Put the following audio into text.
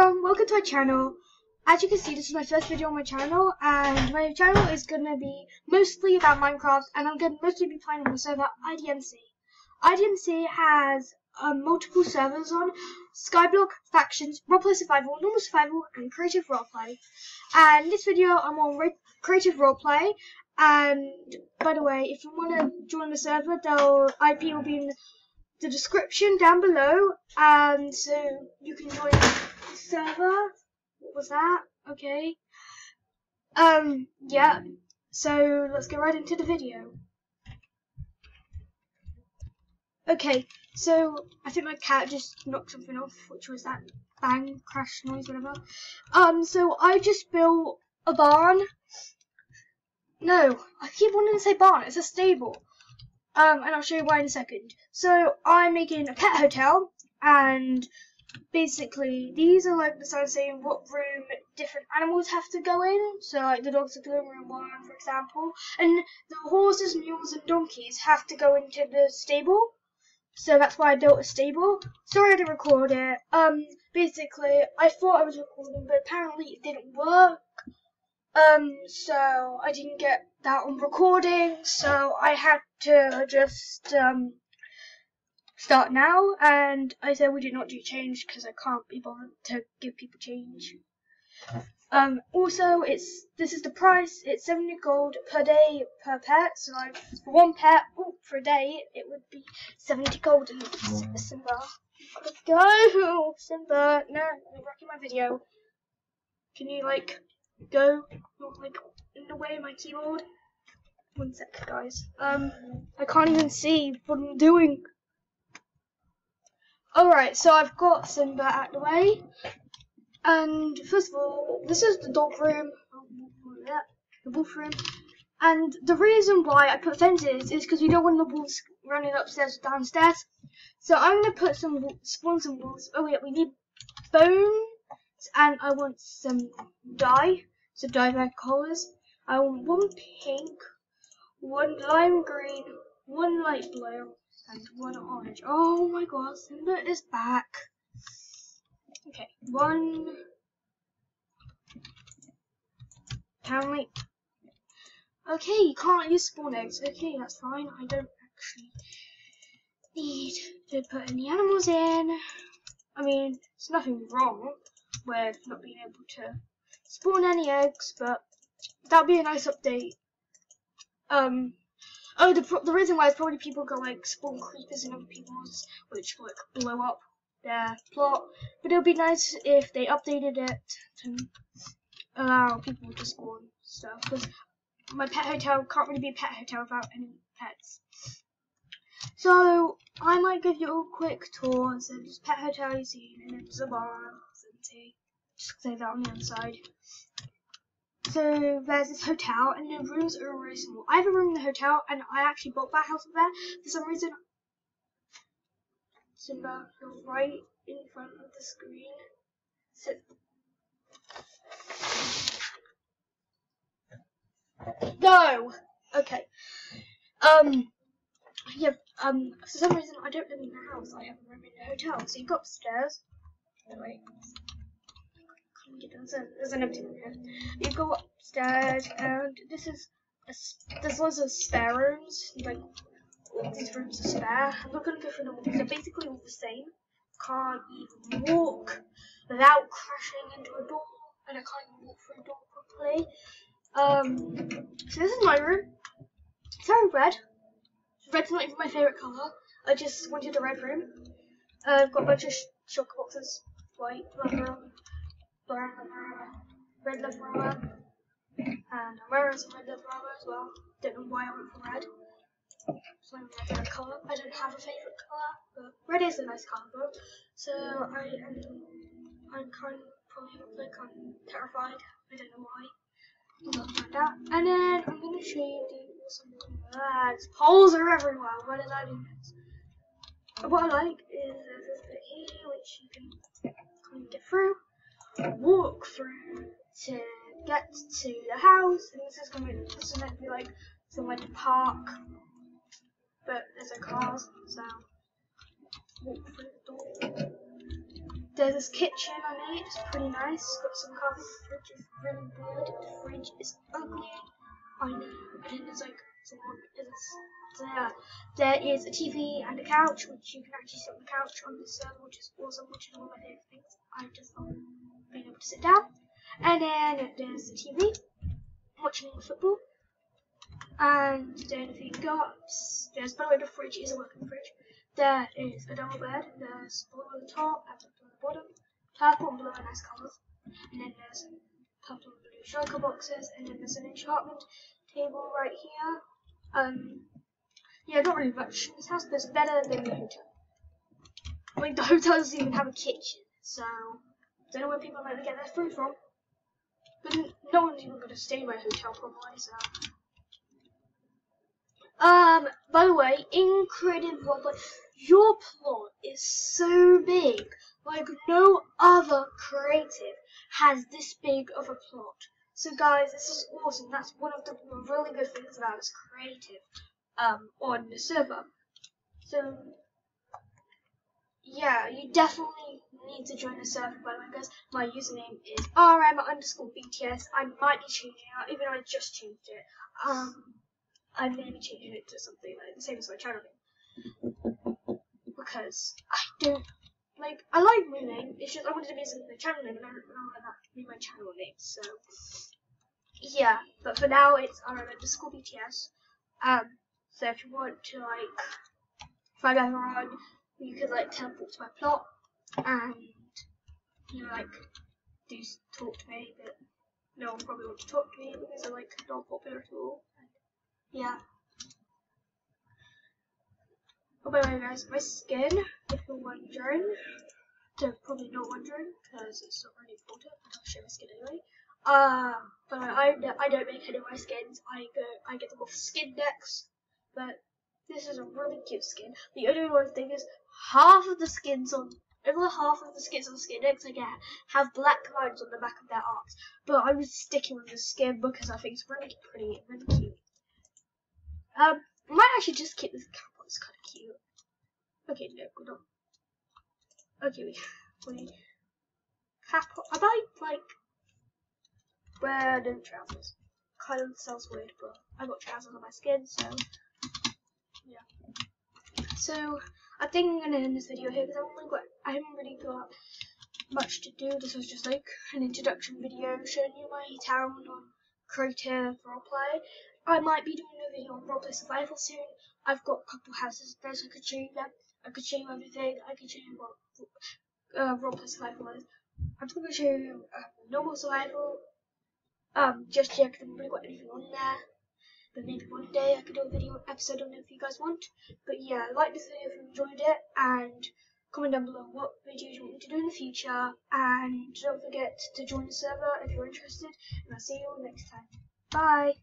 everyone, welcome to my channel. As you can see, this is my first video on my channel, and my channel is going to be mostly about Minecraft, and I'm going to mostly be playing on the server IDMC. IDMC has multiple servers on: Skyblock, Factions, Roleplay Survival, Normal Survival, and Creative Roleplay. And in this video, I'm on Creative Roleplay, and by the way, if you want to join the server, the IP will be in the description down below, and so you can join the server. What was that? Okay. Yeah. So let's get right into the video. Okay, so I think my cat just knocked something off, which was that bang, crash noise, whatever. So I just built a barn. No, I keep wanting to say barn, it's a stable. And I'll show you why in a second. So I'm making a pet hotel, and basically these are like the signs saying what room different animals have to go in. So like the dogs have to go in room 1, for example, and the horses, mules, and donkeys have to go into the stable. So that's why I built a stable. Sorry I didn't record it. Basically I thought I was recording, but apparently it didn't work. So I didn't get that on recording, so I had to just start now, and I said we did not do change because I can't be bothered to give people change. Also, this is the price. It's 70 gold per day per pet. So like for one pet for a day, it would be 70 gold. And Simba, let's go, Simba. No, you're wrecking my video. Can you like go? Not like in the way of my keyboard. One sec, guys. I can't even see what I'm doing. Alright, so I've got Simba out the way. And first of all, this is the dog room, the wolf room. And the reason why I put fences is because you don't want the wolves running upstairs or downstairs. So I'm going to put spawn some wolves. Oh yeah, we need bones, and I want some dye, so dye red colours. I want 1 pink, 1 lime green, 1 light blue, and 1 orange. Oh my god, Simba is back. Okay, 1. Apparently. Okay, you can't use spawn eggs. Okay, that's fine. I don't actually need to put any animals in. I mean, there's nothing wrong with not being able to spawn any eggs, but that'd be a nice update. Oh, the reason why is probably people go like spawn creepers in other people's, which like blow up their plot. But it would be nice if they updated it to allow people to spawn stuff, because my pet hotel can't really be a pet hotel without any pets. So I might give you a quick tour. So this pet hotel you see, and it's a barn. Just say that on the inside. So there's this hotel, and the rooms are really small. I have a room in the hotel, and I actually bought that house up there. For some reason, Simba, you're right in front of the screen. So no! Okay. Yeah, for some reason I don't live in the house, I have a room in the hotel. So you go upstairs. No, wait. There's an empty room here. You go upstairs, and there's loads of spare rooms. Like, all these rooms are spare. I'm not gonna go through them all because they're basically all the same. Can't even walk without crashing into a door, and I can't even walk through a door properly. So this is my room. It's very red. Red's not even my favourite colour. I just wanted a red room. I've got a bunch of shock boxes. White, leather, brown leather, red leather armor, and I'm wearing some red leather armor as well. Don't know why I went for red. It's not my favourite colour. I don't have a favourite colour, but red is a nice colour though. So I'm kind of probably like I'm terrified. I don't know why. Like that. And then I'm gonna show you the awesome lads. Holes are everywhere. Why did I do this? What I like is there's this bit here which you can kind of get through, walk through to get to the house, and this is meant to be like somewhere to park, but there's no cars, so walk through the door. There's this kitchen I made, it's pretty nice, got some carpet, the fridge is really weird, the fridge is ugly, I know, and then there's like, there is a TV and a couch, which you can actually sit on the couch on this server, which is awesome, which is one of my favourite things. I just love being able to sit down. And then there's the TV, watching football. And then if you go upstairs, by the way, the fridge is a working fridge. There is a double bed, there's blue on the top and blue on the bottom, purple and blue are nice colours. And then there's purple and blue shulker boxes, and then there's an enchantment table right here. Yeah, not really much in this house, but it's better than the hotel. I mean, the hotel doesn't even have a kitchen, so I don't know where people are going to get their food from. But no one's even going to stay in my hotel probably, so. By the way, in creative roleplay, your plot is so big. Like, no other creative has this big of a plot. So guys, this is awesome. That's one of the really good things about this creative on the server. So yeah, you definitely need to join the server, by the way, guys. My username is rm_bts. I might be changing it, even though I just changed it. I'm going to be changing it to something like the same as my channel name, because I like my name. It's just I wanted to be something my channel name, and I don't want that to be my channel name. So yeah, but for now it's rm_bts. So if you want to find out around, you could teleport to my plot and do talk to me, but no one probably wants to talk to me because I'm not popular at all. Yeah. Oh, by the way, guys, my skin, if you're wondering, they're probably not wondering because it's not really important, but I'll show my skin anyway. But I don't make any of my skins. I get them off Skin Decks, but this is a really cute skin. The only one thing is over half of the skins on Skin Decks I get have black lines on the back of their arms. But I'm just sticking with the skin because I think it's really pretty and really cute. I might actually just keep this cap on, it's kind of cute. Okay, no, good on. Okay, we cap on. I might, wear no trousers. Kind of sounds weird, but I got trousers on my skin, so, yeah. So, I think I'm going to end this video here, because I haven't really got much to do. This was just an introduction video showing you my town on creative roleplay. I might be doing a video on roleplay survival soon. I've got a couple houses there, so I could show you them. I could show you everything. I could show you what roleplay survival is. I'm just going to show you normal survival. Just yet, because I haven't really got anything on there. But maybe one day I could do a video episode on it if you guys want. But yeah, like this video if you enjoyed it, and comment down below what videos you want me to do in the future. And don't forget to join the server if you're interested. And I'll see you all next time. Bye!